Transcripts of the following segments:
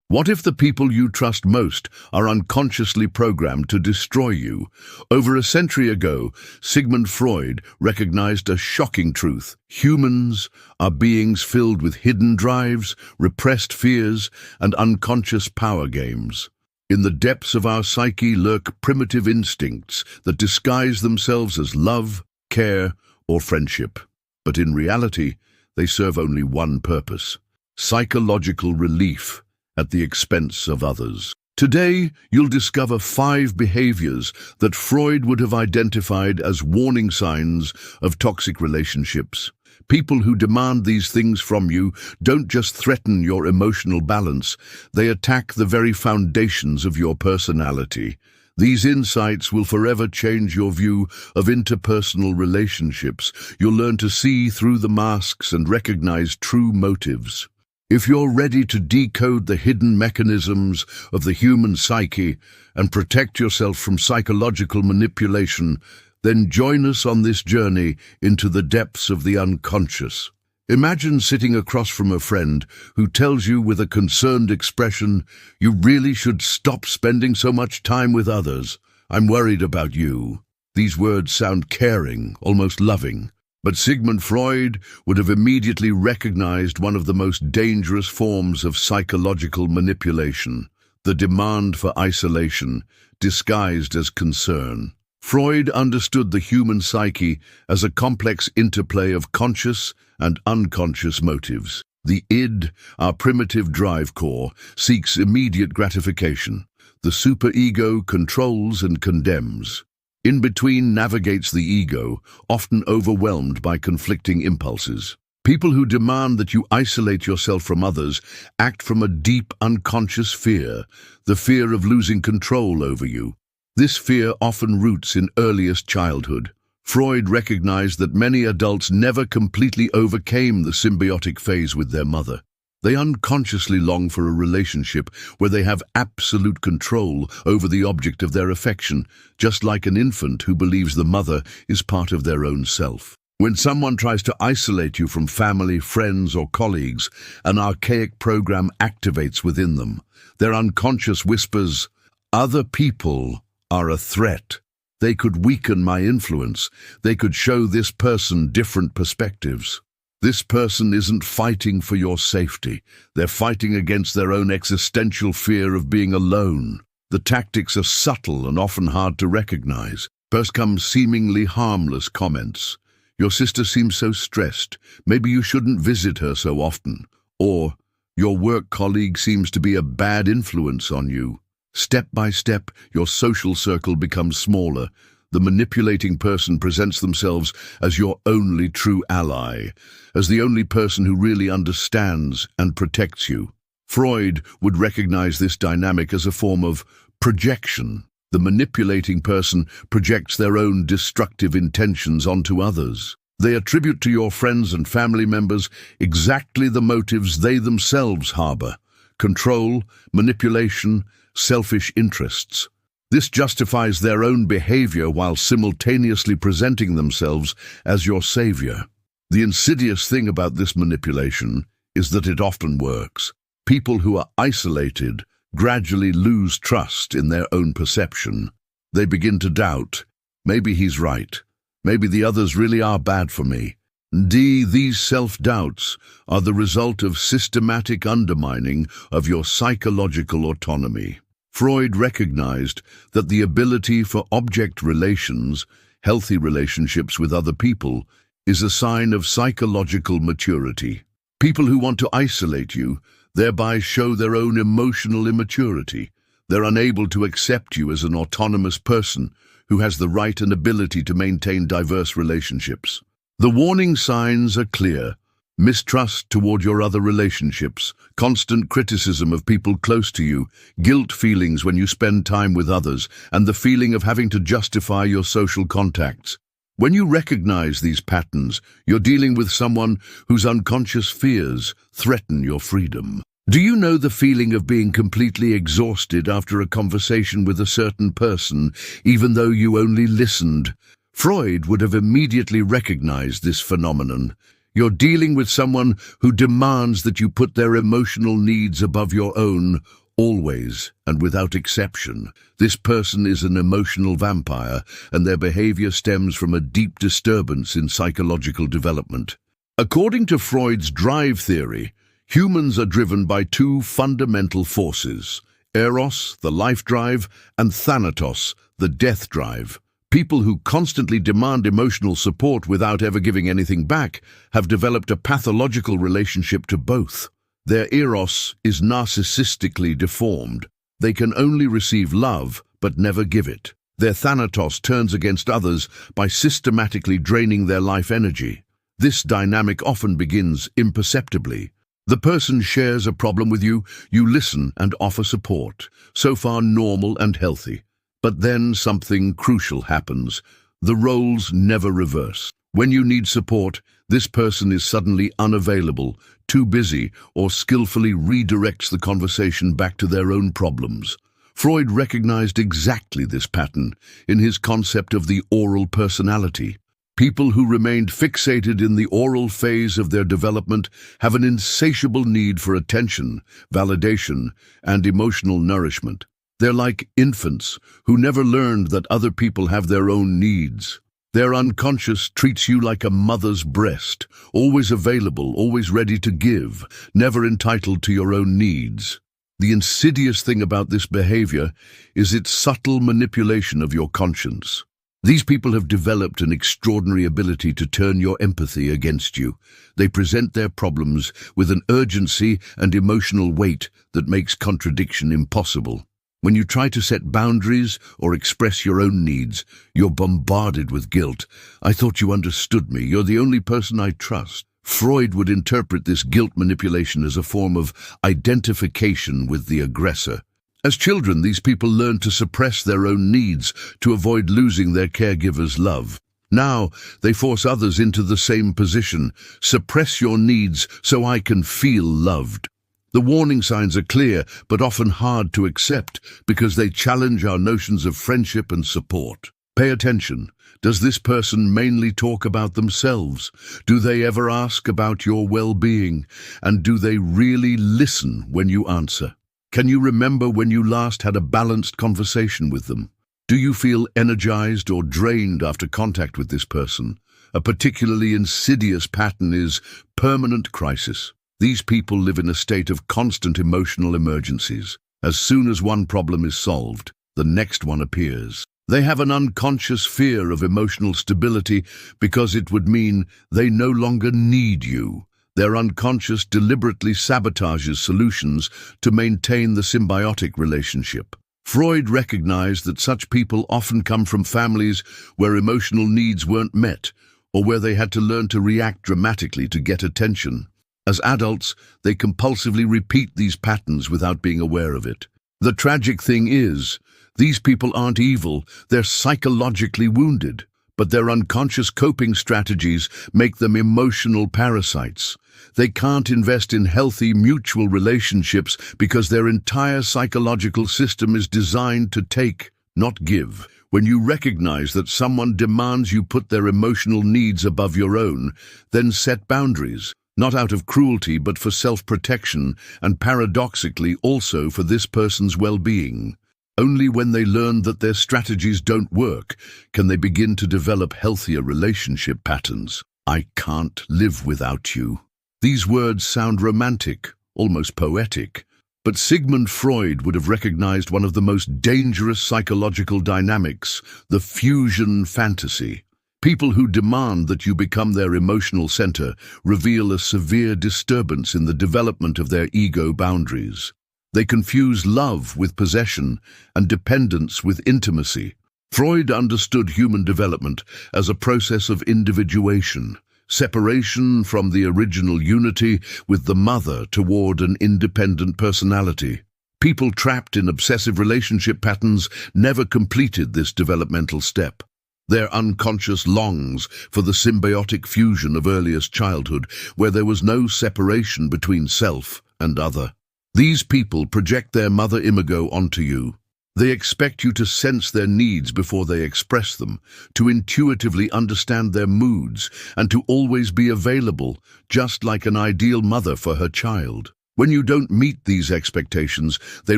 What if the people you trust most are unconsciously programmed to destroy you? Over a century ago, Sigmund Freud recognized a shocking truth. Humans are beings filled with hidden drives, repressed fears, and unconscious power games. In the depths of our psyche lurk primitive instincts that disguise themselves as love, care, or friendship. But in reality, they serve only one purpose: psychological relief at the expense of others. Today, you'll discover 5 behaviors that Freud would have identified as warning signs of toxic relationships. People who demand these things from you don't just threaten your emotional balance, they attack the very foundations of your personality. These insights will forever change your view of interpersonal relationships. You'll learn to see through the masks and recognize true motives. If you're ready to decode the hidden mechanisms of the human psyche and protect yourself from psychological manipulation, then join us on this journey into the depths of the unconscious. Imagine sitting across from a friend who tells you with a concerned expression, "You really should stop spending so much time with others. I'm worried about you." These words sound caring, almost loving. But Sigmund Freud would have immediately recognized one of the most dangerous forms of psychological manipulation: the demand for isolation, disguised as concern. Freud understood the human psyche as a complex interplay of conscious and unconscious motives. The id, our primitive drive core, seeks immediate gratification. The superego controls and condemns. In between navigates the ego, often overwhelmed by conflicting impulses. People who demand that you isolate yourself from others act from a deep unconscious fear, the fear of losing control over you. This fear often roots in earliest childhood. Freud recognized that many adults never completely overcame the symbiotic phase with their mother. They unconsciously long for a relationship where they have absolute control over the object of their affection, just like an infant who believes the mother is part of their own self. When someone tries to isolate you from family, friends, or colleagues, an archaic program activates within them. Their unconscious whispers, "Other people are a threat. They could weaken my influence. They could show this person different perspectives. This person isn't fighting for your safety. They're fighting against their own existential fear of being alone." The tactics are subtle and often hard to recognize. First come seemingly harmless comments. "Your sister seems so stressed. Maybe you shouldn't visit her so often." Or, "Your work colleague seems to be a bad influence on you." Step by step, your social circle becomes smaller. The manipulating person presents themselves as your only true ally, as the only person who really understands and protects you. Freud would recognize this dynamic as a form of projection. The manipulating person projects their own destructive intentions onto others. They attribute to your friends and family members exactly the motives they themselves harbor: control, manipulation, selfish interests. This justifies their own behavior while simultaneously presenting themselves as your savior. The insidious thing about this manipulation is that it often works. People who are isolated gradually lose trust in their own perception. They begin to doubt, "Maybe he's right. Maybe the others really are bad for me." These self-doubts are the result of systematic undermining of your psychological autonomy. Freud recognized that the ability for object relations, healthy relationships with other people, is a sign of psychological maturity. People who want to isolate you thereby show their own emotional immaturity. They're unable to accept you as an autonomous person who has the right and ability to maintain diverse relationships. The warning signs are clear: mistrust toward your other relationships, constant criticism of people close to you, guilt feelings when you spend time with others, and the feeling of having to justify your social contacts. When you recognize these patterns, you're dealing with someone whose unconscious fears threaten your freedom. Do you know the feeling of being completely exhausted after a conversation with a certain person, even though you only listened? Freud would have immediately recognized this phenomenon. You're dealing with someone who demands that you put their emotional needs above your own, always and without exception. This person is an emotional vampire, and their behavior stems from a deep disturbance in psychological development. According to Freud's drive theory, humans are driven by two fundamental forces: Eros, the life drive, and Thanatos, the death drive. People who constantly demand emotional support without ever giving anything back have developed a pathological relationship to both. Their Eros is narcissistically deformed. They can only receive love, but never give it. Their Thanatos turns against others by systematically draining their life energy. This dynamic often begins imperceptibly. The person shares a problem with you, you listen and offer support. So far normal and healthy. But then something crucial happens. The roles never reverse. When you need support, this person is suddenly unavailable, too busy, or skillfully redirects the conversation back to their own problems. Freud recognized exactly this pattern in his concept of the oral personality. People who remained fixated in the oral phase of their development have an insatiable need for attention, validation, and emotional nourishment. They're like infants who never learned that other people have their own needs. Their unconscious treats you like a mother's breast, always available, always ready to give, never entitled to your own needs. The insidious thing about this behavior is its subtle manipulation of your conscience. These people have developed an extraordinary ability to turn your empathy against you. They present their problems with an urgency and emotional weight that makes contradiction impossible. When you try to set boundaries or express your own needs, you're bombarded with guilt. I thought you understood me. You're the only person I trust. Freud would interpret this guilt manipulation as a form of identification with the aggressor. As children, these people learn to suppress their own needs to avoid losing their caregiver's love. Now, they force others into the same position. Suppress your needs so I can feel loved. The warning signs are clear, but often hard to accept because they challenge our notions of friendship and support. Pay attention. Does this person mainly talk about themselves? Do they ever ask about your well-being? And do they really listen when you answer? Can you remember when you last had a balanced conversation with them? Do you feel energized or drained after contact with this person? A particularly insidious pattern is permanent crisis. These people live in a state of constant emotional emergencies. As soon as one problem is solved, the next one appears. They have an unconscious fear of emotional stability because it would mean they no longer need you. Their unconscious deliberately sabotages solutions to maintain the symbiotic relationship. Freud recognized that such people often come from families where emotional needs weren't met, or where they had to learn to react dramatically to get attention. As adults, they compulsively repeat these patterns without being aware of it. The tragic thing is, these people aren't evil, they're psychologically wounded, but their unconscious coping strategies make them emotional parasites. They can't invest in healthy mutual relationships because their entire psychological system is designed to take, not give. When you recognize that someone demands you put their emotional needs above your own, then set boundaries. Not out of cruelty, but for self-protection, and paradoxically also for this person's well-being. Only when they learn that their strategies don't work can they begin to develop healthier relationship patterns. I can't live without you. These words sound romantic, almost poetic, but Sigmund Freud would have recognized one of the most dangerous psychological dynamics, the fusion fantasy. People who demand that you become their emotional center reveal a severe disturbance in the development of their ego boundaries. They confuse love with possession and dependence with intimacy. Freud understood human development as a process of individuation, separation from the original unity with the mother toward an independent personality. People trapped in obsessive relationship patterns never completed this developmental step. Their unconscious longs for the symbiotic fusion of earliest childhood, where there was no separation between self and other. These people project their mother imago onto you. They expect you to sense their needs before they express them, to intuitively understand their moods, and to always be available, just like an ideal mother for her child. When you don't meet these expectations, they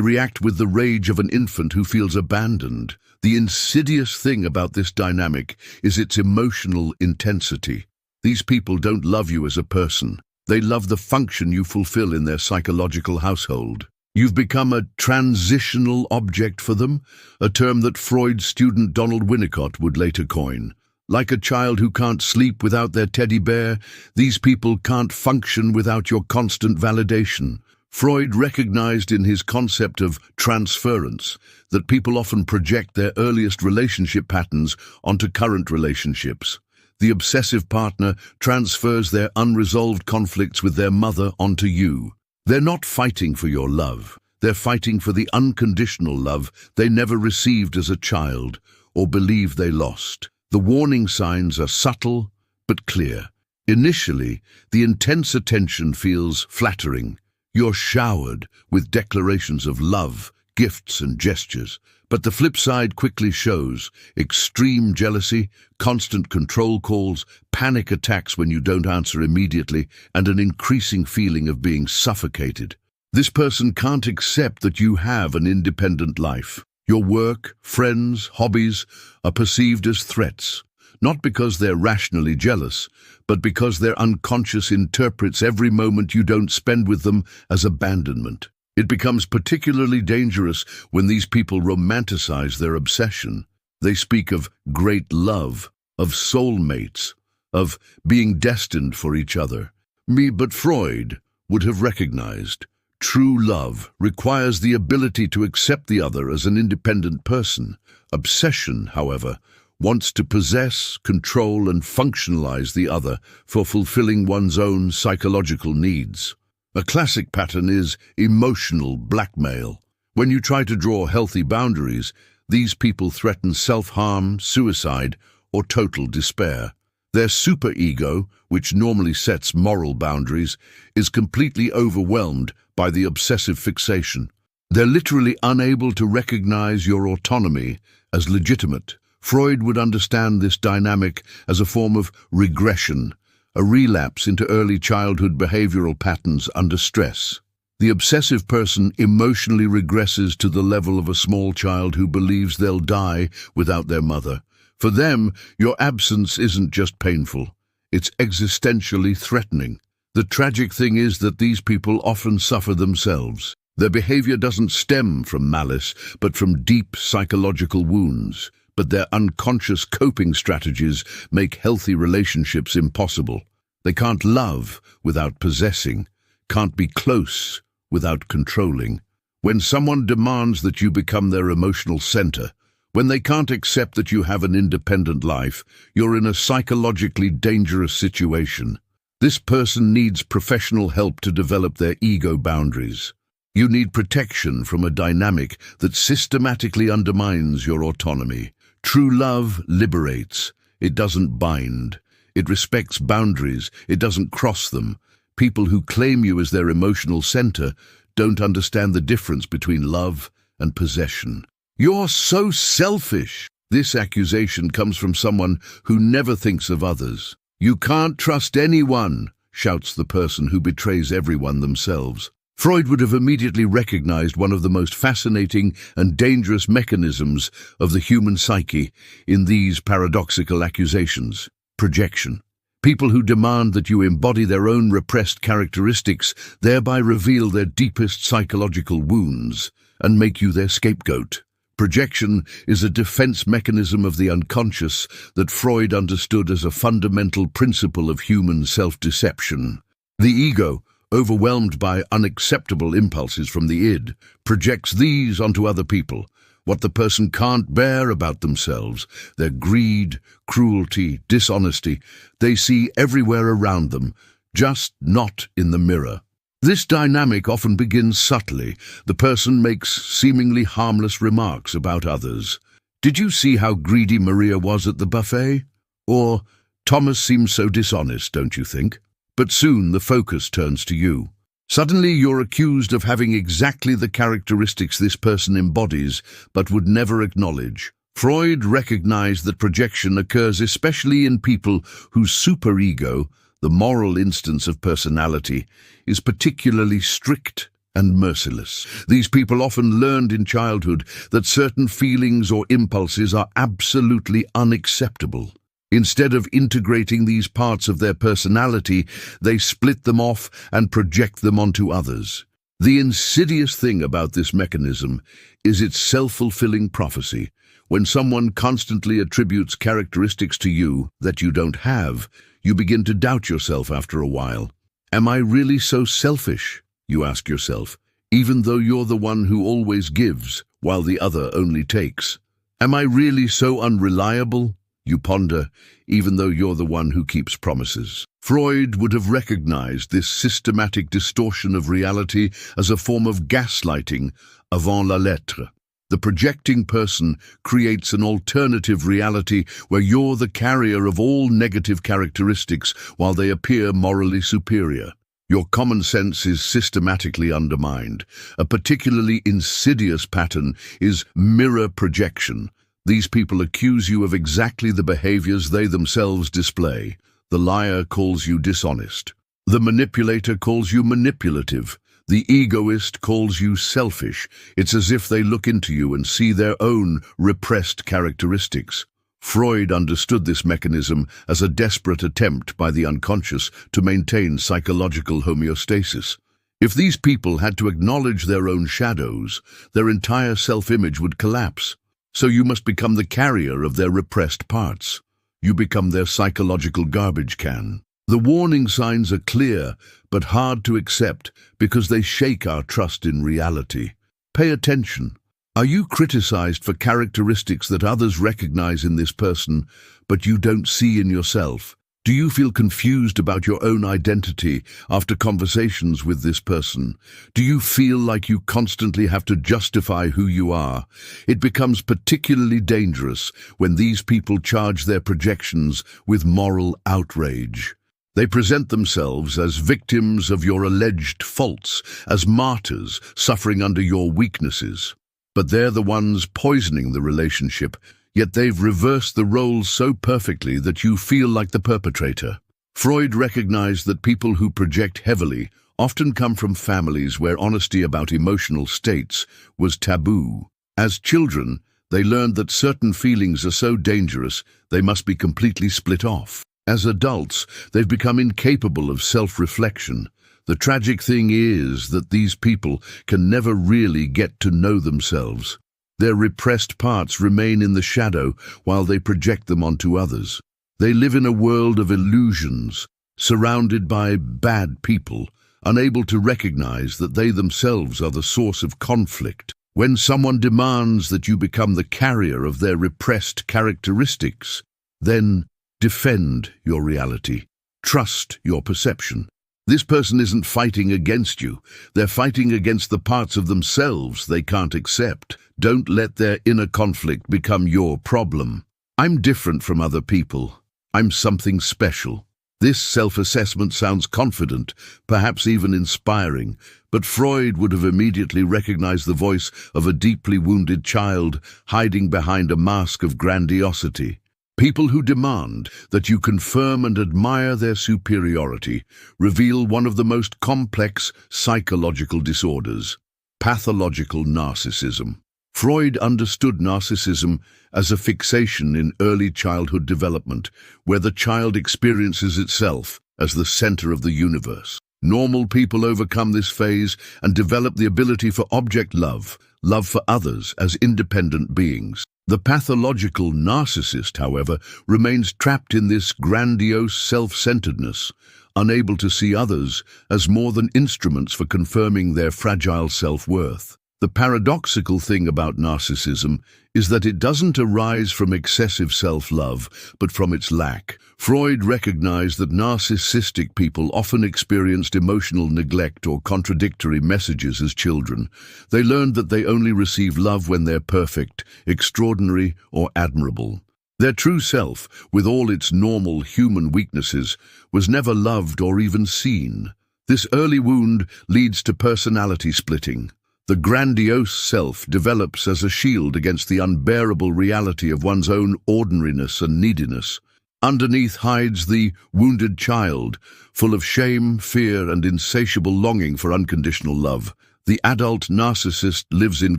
react with the rage of an infant who feels abandoned. The insidious thing about this dynamic is its emotional intensity. These people don't love you as a person. They love the function you fulfill in their psychological household. You've become a transitional object for them, a term that Freud student Donald Winnicott would later coin. Like a child who can't sleep without their teddy bear, these people can't function without your constant validation. Freud recognized in his concept of transference that people often project their earliest relationship patterns onto current relationships. The obsessive partner transfers their unresolved conflicts with their mother onto you. They're not fighting for your love. They're fighting for the unconditional love they never received as a child or believe they lost. The warning signs are subtle but clear. Initially, the intense attention feels flattering. You're showered with declarations of love, gifts and gestures. But the flip side quickly shows extreme jealousy, constant control calls, panic attacks when you don't answer immediately, and an increasing feeling of being suffocated. This person can't accept that you have an independent life. Your work, friends, hobbies are perceived as threats, not because they're rationally jealous, but because their unconscious interprets every moment you don't spend with them as abandonment. It becomes particularly dangerous when these people romanticize their obsession. They speak of great love, of soulmates, of being destined for each other. But Freud would have recognized true love requires the ability to accept the other as an independent person. Obsession, however, wants to possess, control, and functionalize the other for fulfilling one's own psychological needs. A classic pattern is emotional blackmail. When you try to draw healthy boundaries, these people threaten self-harm, suicide, or total despair. Their superego, which normally sets moral boundaries, is completely overwhelmed by the obsessive fixation. They're literally unable to recognize your autonomy as legitimate. Freud would understand this dynamic as a form of regression, a relapse into early childhood behavioral patterns under stress. The obsessive person emotionally regresses to the level of a small child who believes they'll die without their mother. For them, your absence isn't just painful, it's existentially threatening. The tragic thing is that these people often suffer themselves. Their behavior doesn't stem from malice, but from deep psychological wounds. But their unconscious coping strategies make healthy relationships impossible. They can't love without possessing, can't be close without controlling. When someone demands that you become their emotional center, when they can't accept that you have an independent life, you're in a psychologically dangerous situation. This person needs professional help to develop their ego boundaries. You need protection from a dynamic that systematically undermines your autonomy. True love liberates. It doesn't bind. It respects boundaries. It doesn't cross them. People who claim you as their emotional center don't understand the difference between love and possession. You're so selfish. This accusation comes from someone who never thinks of others. You can't trust anyone, shouts the person who betrays everyone themselves. Freud would have immediately recognized one of the most fascinating and dangerous mechanisms of the human psyche in these paradoxical accusations: projection. People who demand that you embody their own repressed characteristics thereby reveal their deepest psychological wounds and make you their scapegoat. Projection is a defense mechanism of the unconscious that Freud understood as a fundamental principle of human self-deception. The ego, overwhelmed by unacceptable impulses from the id, projects these onto other people. What the person can't bear about themselves, their greed, cruelty, dishonesty, they see everywhere around them, just not in the mirror. This dynamic often begins subtly. The person makes seemingly harmless remarks about others. Did you see how greedy Maria was at the buffet? Or, Thomas seems so dishonest, don't you think? But soon the focus turns to you. Suddenly you're accused of having exactly the characteristics this person embodies, but would never acknowledge. Freud recognized that projection occurs especially in people whose superego, the moral instance of personality, is particularly strict and merciless. These people often learned in childhood that certain feelings or impulses are absolutely unacceptable. Instead of integrating these parts of their personality, they split them off and project them onto others. The insidious thing about this mechanism is its self-fulfilling prophecy. When someone constantly attributes characteristics to you that you don't have, you begin to doubt yourself after a while. Am I really so selfish? You ask yourself, even though you're the one who always gives, while the other only takes. Am I really so unreliable? You ponder, even though you're the one who keeps promises. Freud would have recognized this systematic distortion of reality as a form of gaslighting avant la lettre. The projecting person creates an alternative reality where you're the carrier of all negative characteristics while they appear morally superior. Your common sense is systematically undermined. A particularly insidious pattern is mirror projection. These people accuse you of exactly the behaviors they themselves display. The liar calls you dishonest. The manipulator calls you manipulative. The egoist calls you selfish. It's as if they look into you and see their own repressed characteristics. Freud understood this mechanism as a desperate attempt by the unconscious to maintain psychological homeostasis. If these people had to acknowledge their own shadows, their entire self-image would collapse. So you must become the carrier of their repressed parts. You become their psychological garbage can. The warning signs are clear, but hard to accept because they shake our trust in reality. Pay attention. Are you criticized for characteristics that others recognize in this person, but you don't see in yourself? Do you feel confused about your own identity after conversations with this person? Do you feel like you constantly have to justify who you are? It becomes particularly dangerous when these people charge their projections with moral outrage. They present themselves as victims of your alleged faults, as martyrs suffering under your weaknesses. But they're the ones poisoning the relationship, yet they've reversed the roles so perfectly that you feel like the perpetrator. Freud recognized that people who project heavily often come from families where honesty about emotional states was taboo. As children, they learned that certain feelings are so dangerous they must be completely split off. As adults, they've become incapable of self-reflection. The tragic thing is that these people can never really get to know themselves. Their repressed parts remain in the shadow while they project them onto others. They live in a world of illusions, surrounded by bad people, unable to recognize that they themselves are the source of conflict. When someone demands that you become the carrier of their repressed characteristics, then defend your reality. Trust your perception. This person isn't fighting against you. They're fighting against the parts of themselves they can't accept. Don't let their inner conflict become your problem. I'm different from other people. I'm something special. This self-assessment sounds confident, perhaps even inspiring, but Freud would have immediately recognized the voice of a deeply wounded child hiding behind a mask of grandiosity. People who demand that you confirm and admire their superiority reveal one of the most complex psychological disorders, pathological narcissism. Freud understood narcissism as a fixation in early childhood development, where the child experiences itself as the center of the universe. Normal people overcome this phase and develop the ability for object love for others as independent beings. The pathological narcissist, however, remains trapped in this grandiose self-centeredness, unable to see others as more than instruments for confirming their fragile self-worth. The paradoxical thing about narcissism is that it doesn't arise from excessive self-love, but from its lack. Freud recognized that narcissistic people often experienced emotional neglect or contradictory messages as children. They learned that they only receive love when they're perfect, extraordinary, or admirable. Their true self, with all its normal human weaknesses, was never loved or even seen. This early wound leads to personality splitting. The grandiose self develops as a shield against the unbearable reality of one's own ordinariness and neediness. Underneath hides the wounded child, full of shame, fear, and insatiable longing for unconditional love. The adult narcissist lives in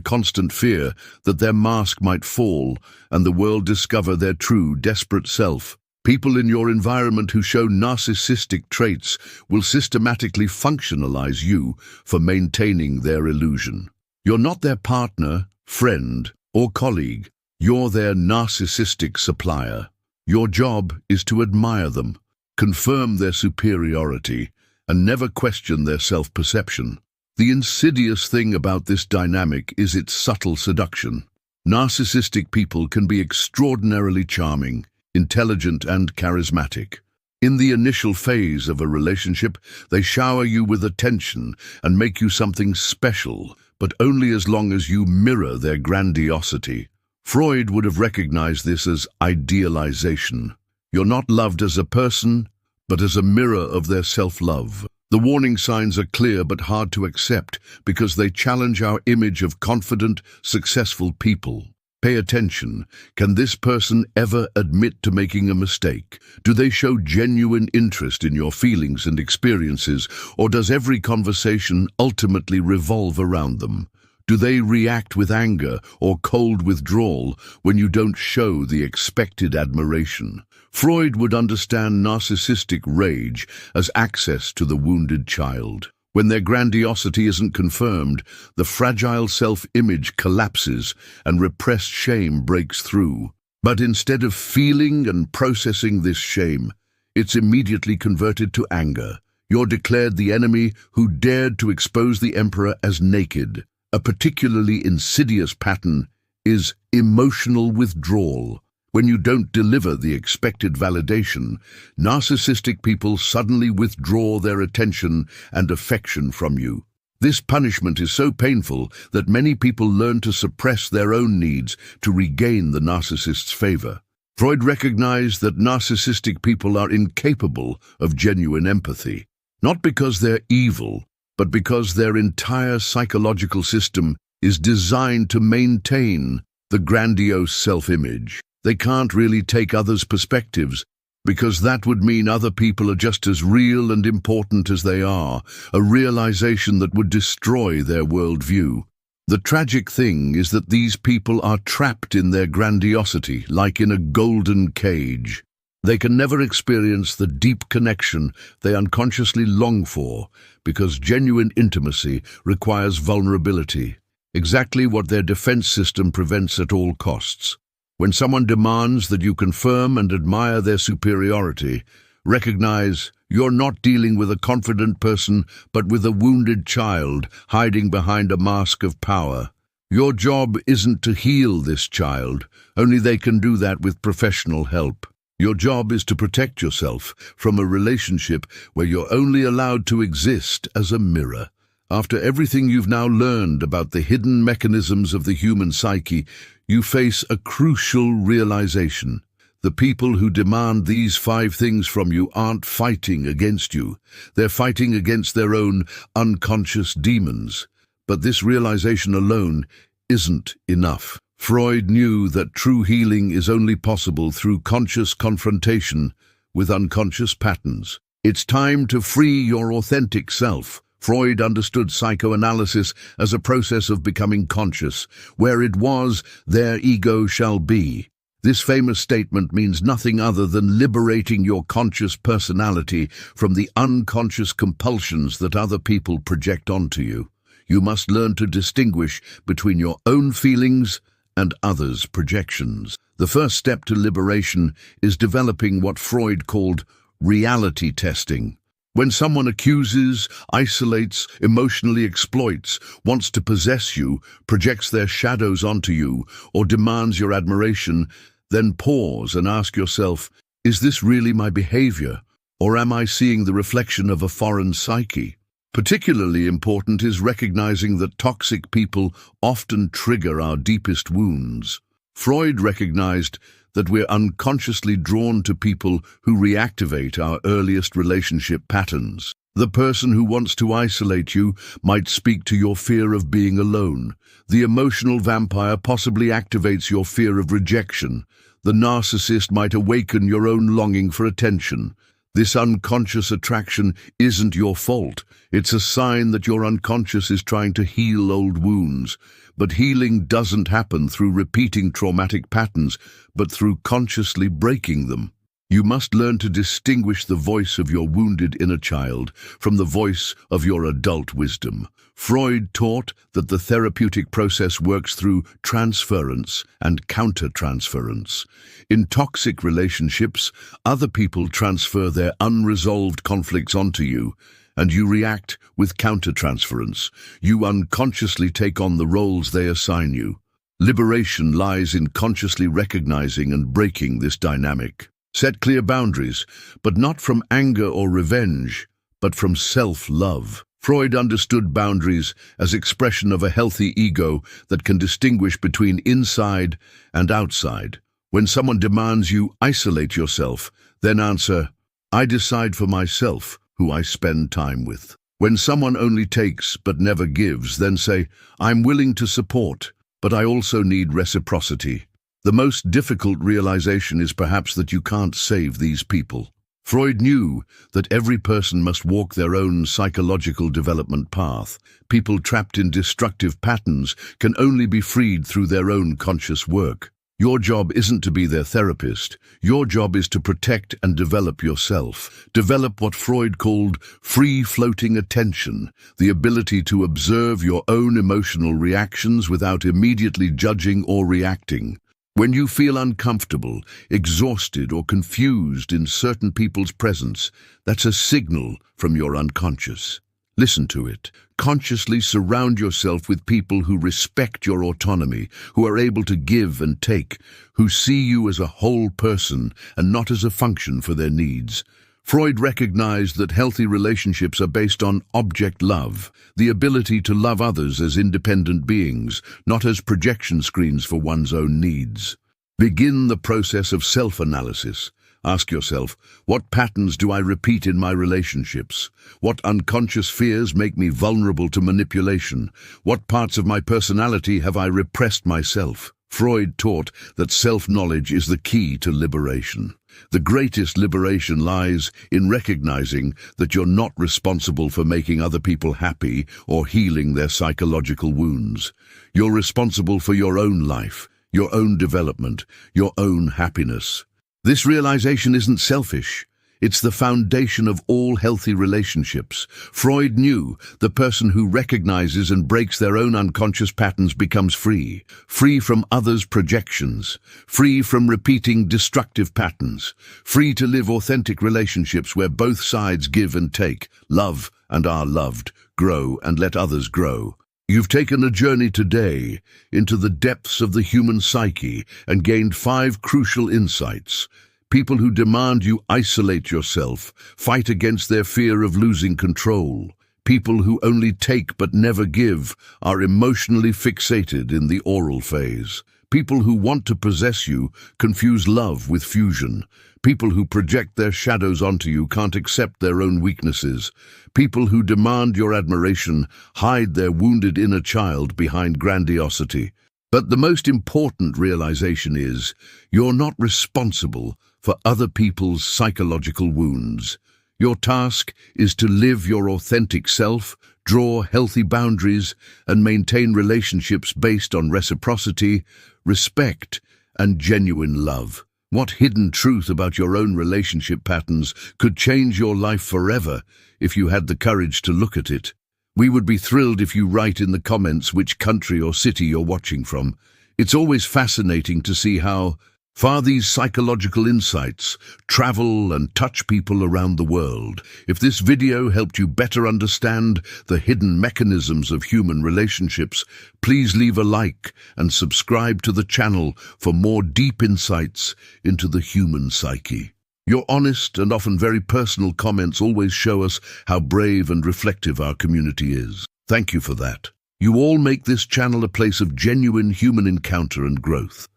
constant fear that their mask might fall and the world discover their true, desperate self. People in your environment who show narcissistic traits will systematically functionalize you for maintaining their illusion. You're not their partner, friend, or colleague. You're their narcissistic supplier. Your job is to admire them, confirm their superiority, and never question their self-perception. The insidious thing about this dynamic is its subtle seduction. Narcissistic people can be extraordinarily charming, intelligent, and charismatic. In the initial phase of a relationship, they shower you with attention and make you something special, but only as long as you mirror their grandiosity. Freud would have recognized this as idealization. You're not loved as a person, but as a mirror of their self-love. The warning signs are clear but hard to accept because they challenge our image of confident, successful people. Pay attention. Can this person ever admit to making a mistake? Do they show genuine interest in your feelings and experiences, or does every conversation ultimately revolve around them? Do they react with anger or cold withdrawal when you don't show the expected admiration? Freud would understand narcissistic rage as access to the wounded child. When their grandiosity isn't confirmed, the fragile self-image collapses and repressed shame breaks through. But instead of feeling and processing this shame, it's immediately converted to anger. You're declared the enemy who dared to expose the emperor as naked. A particularly insidious pattern is emotional withdrawal. When you don't deliver the expected validation, narcissistic people suddenly withdraw their attention and affection from you. This punishment is so painful that many people learn to suppress their own needs to regain the narcissist's favor. Freud recognized that narcissistic people are incapable of genuine empathy, not because they're evil, but because their entire psychological system is designed to maintain the grandiose self-image. They can't really take others' perspectives, because that would mean other people are just as real and important as they are, a realization that would destroy their worldview. The tragic thing is that these people are trapped in their grandiosity, like in a golden cage. They can never experience the deep connection they unconsciously long for, because genuine intimacy requires vulnerability, exactly what their defense system prevents at all costs. When someone demands that you confirm and admire their superiority, recognize you're not dealing with a confident person, but with a wounded child hiding behind a mask of power. Your job isn't to heal this child, only they can do that with professional help. Your job is to protect yourself from a relationship where you're only allowed to exist as a mirror. After everything you've now learned about the hidden mechanisms of the human psyche, you face a crucial realization. The people who demand these 5 things from you aren't fighting against you. They're fighting against their own unconscious demons. But this realization alone isn't enough. Freud knew that true healing is only possible through conscious confrontation with unconscious patterns. It's time to free your authentic self. Freud understood psychoanalysis as a process of becoming conscious. Where it was, there ego shall be. This famous statement means nothing other than liberating your conscious personality from the unconscious compulsions that other people project onto you. You must learn to distinguish between your own feelings and others' projections. The first step to liberation is developing what Freud called reality testing. When someone accuses, isolates, emotionally exploits, wants to possess you, projects their shadows onto you, or demands your admiration, then pause and ask yourself, is this really my behavior, or am I seeing the reflection of a foreign psyche? Particularly important is recognizing that toxic people often trigger our deepest wounds. Freud recognized that we're unconsciously drawn to people who reactivate our earliest relationship patterns. The person who wants to isolate you might speak to your fear of being alone. The emotional vampire possibly activates your fear of rejection. The narcissist might awaken your own longing for attention. This unconscious attraction isn't your fault. It's a sign that your unconscious is trying to heal old wounds. But healing doesn't happen through repeating traumatic patterns, but through consciously breaking them. You must learn to distinguish the voice of your wounded inner child from the voice of your adult wisdom. Freud taught that the therapeutic process works through transference and countertransference. In toxic relationships, other people transfer their unresolved conflicts onto you, and you react with countertransference. You unconsciously take on the roles they assign you. Liberation lies in consciously recognizing and breaking this dynamic. Set clear boundaries, but not from anger or revenge, but from self-love. Freud understood boundaries as expression of a healthy ego that can distinguish between inside and outside. When someone demands you isolate yourself, then answer, "I decide for myself who I spend time with." When someone only takes but never gives, then say, "I'm willing to support, but I also need reciprocity." The most difficult realization is perhaps that you can't save these people. Freud knew that every person must walk their own psychological development path. People trapped in destructive patterns can only be freed through their own conscious work. Your job isn't to be their therapist. Your job is to protect and develop yourself. Develop what Freud called free-floating attention, the ability to observe your own emotional reactions without immediately judging or reacting. When you feel uncomfortable, exhausted, or confused in certain people's presence, that's a signal from your unconscious. Listen to it. Consciously surround yourself with people who respect your autonomy, who are able to give and take, who see you as a whole person and not as a function for their needs. Freud recognized that healthy relationships are based on object love, the ability to love others as independent beings, not as projection screens for one's own needs. Begin the process of self-analysis. Ask yourself, what patterns do I repeat in my relationships? What unconscious fears make me vulnerable to manipulation? What parts of my personality have I repressed myself? Freud taught that self-knowledge is the key to liberation. The greatest liberation lies in recognizing that you're not responsible for making other people happy or healing their psychological wounds. You're responsible for your own life, your own development, your own happiness. This realization isn't selfish. It's the foundation of all healthy relationships. Freud knew the person who recognizes and breaks their own unconscious patterns becomes free. Free from others' projections. Free from repeating destructive patterns. Free to live authentic relationships where both sides give and take, love and are loved, grow and let others grow. You've taken a journey today into the depths of the human psyche and gained 5 crucial insights. People who demand you isolate yourself, fight against their fear of losing control. People who only take but never give are emotionally fixated in the oral phase. People who want to possess you confuse love with fusion. People who project their shadows onto you can't accept their own weaknesses. People who demand your admiration hide their wounded inner child behind grandiosity. But the most important realization is, you're not responsible for other people's psychological wounds. Your task is to live your authentic self, draw healthy boundaries, and maintain relationships based on reciprocity, respect, and genuine love. What hidden truth about your own relationship patterns could change your life forever if you had the courage to look at it? We would be thrilled if you write in the comments which country or city you're watching from. It's always fascinating to see how far these psychological insights travel and touch people around the world. If this video helped you better understand the hidden mechanisms of human relationships, please leave a like and subscribe to the channel for more deep insights into the human psyche. Your honest and often very personal comments always show us how brave and reflective our community is. Thank you for that. You all make this channel a place of genuine human encounter and growth.